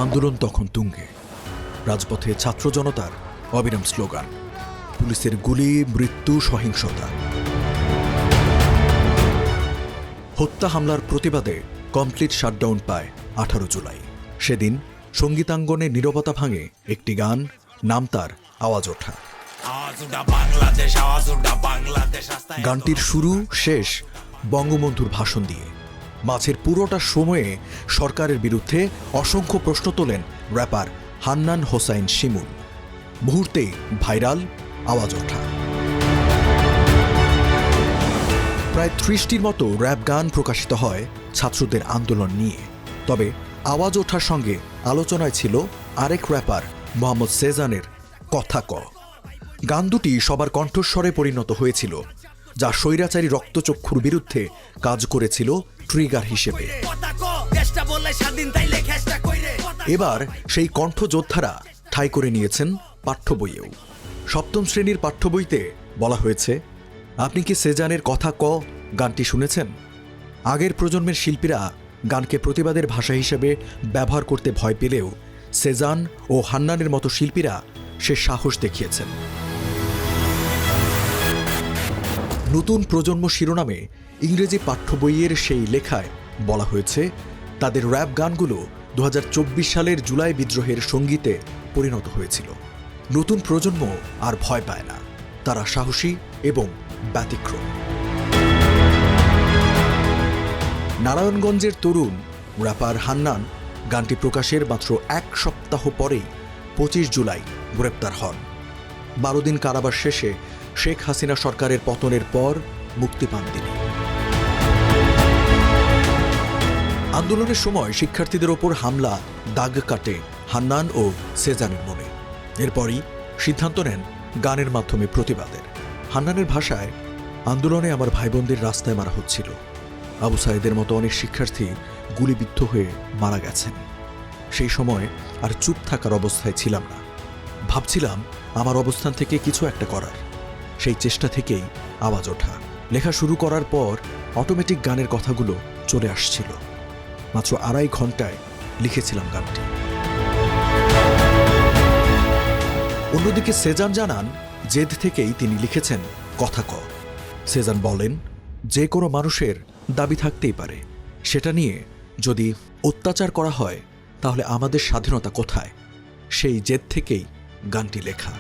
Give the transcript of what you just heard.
আন্দোলন তখন তুঙ্গে। রাজপথে ছাত্র জনতার অবিরাম স্লোগান, পুলিশের গুলি, মৃত্যু, সহিংসতা। হত্যা হামলার প্রতিবাদে কমপ্লিট শাটডাউন পায় 18 জুলাই। সেদিন সঙ্গীতাঙ্গনে নীরবতা ভাঙে একটি গান, নাম তার আওয়াজ ওঠা। গানটির শুরু শেষ বঙ্গবন্ধুর ভাষণ দিয়ে। মাঝের পুরোটা সময়ে সরকারের বিরুদ্ধে অসংখ্য প্রশ্ন তোলেন র্যাপার হান্নান হোসাইন শিমুল। মুহূর্তেই ভাইরাল আওয়াজ ওঠা। প্রায় 30টির মতো র্যাপ গান প্রকাশিত হয় ছাত্রদের আন্দোলন নিয়ে। তবে আওয়াজ ওঠার সঙ্গে আলোচনায় ছিল আরেক র্যাপার মোহাম্মদ সেজানের কথা ক। গান দুটি সবার কণ্ঠস্বরে পরিণত হয়েছিল, যা স্বৈরাচারী রক্তচক্ষুর বিরুদ্ধে কাজ করেছিল ট্রিগার হিসেবে। এবার সেই কণ্ঠযোদ্ধারা ঠাঁই করে নিয়েছেন পাঠ্য বইয়েও। 7ম শ্রেণীর পাঠ্য বইতে বলা হয়েছে, আপনি কি সেজানের কথা ক গানটি শুনেছেন? আগের প্রজন্মের শিল্পীরা গানকে প্রতিবাদের ভাষা হিসেবে ব্যবহার করতে ভয় পেলেও সেজান ও হান্নানের মতো শিল্পীরা সে সাহস দেখিয়েছেন। নতুন প্রজন্ম শিরোনামে ইংরেজি পাঠ্য বইয়ের সেই লেখায় বলা হয়েছে, তাদের র্যাপ গানগুলো 2024 সালের জুলাই বিদ্রোহের সঙ্গীতে পরিণত হয়েছিল। নতুন প্রজন্ম আর ভয় পায় না, তারা সাহসী এবং ব্যতিক্রম। নারায়ণগঞ্জের তরুণ র্যাপার হান্নান গানটি প্রকাশের মাত্র 1 সপ্তাহ পরেই 25 জুলাই গ্রেপ্তার হন। 12 দিন কারাবাস শেষে শেখ হাসিনা সরকারের পতনের পর মুক্তি পান তিনি। আন্দোলনের সময় শিক্ষার্থীদের ওপর হামলা দাগ কাটে হান্নান ও সেজানের মনে। এরপরই সিদ্ধান্ত নেন গানের মাধ্যমে প্রতিবাদের। হান্নানের ভাষায়, আন্দোলনে আমার ভাইবোনদের রাস্তায় মারা হচ্ছিল। আবু সাইদের মতো অনেক শিক্ষার্থী গুলিবিদ্ধ হয়ে মারা গেছেন। সেই সময় আর চুপ থাকার অবস্থায় ছিলাম না। ভাবছিলাম আমার অবস্থান থেকে কিছু একটা করার। সেই চেষ্টা থেকেই আওয়াজ ওঠা। লেখা শুরু করার পর অটোমেটিক গানের কথাগুলো চলে আসছিল। মাত্র 2.5 ঘন্টায় লিখেছিলাম গানটি। অন্যদিকে সেজান জানান, জেদ থেকেই তিনি লিখেছেন কথা ক। সেজান বলেন, যে কোনো মানুষের দাবি থাকতেই পারে, সেটা নিয়ে যদি অত্যাচার করা হয় তাহলে আমাদের স্বাধীনতা কোথায়? সেই জেদ থেকেই গানটি লেখা।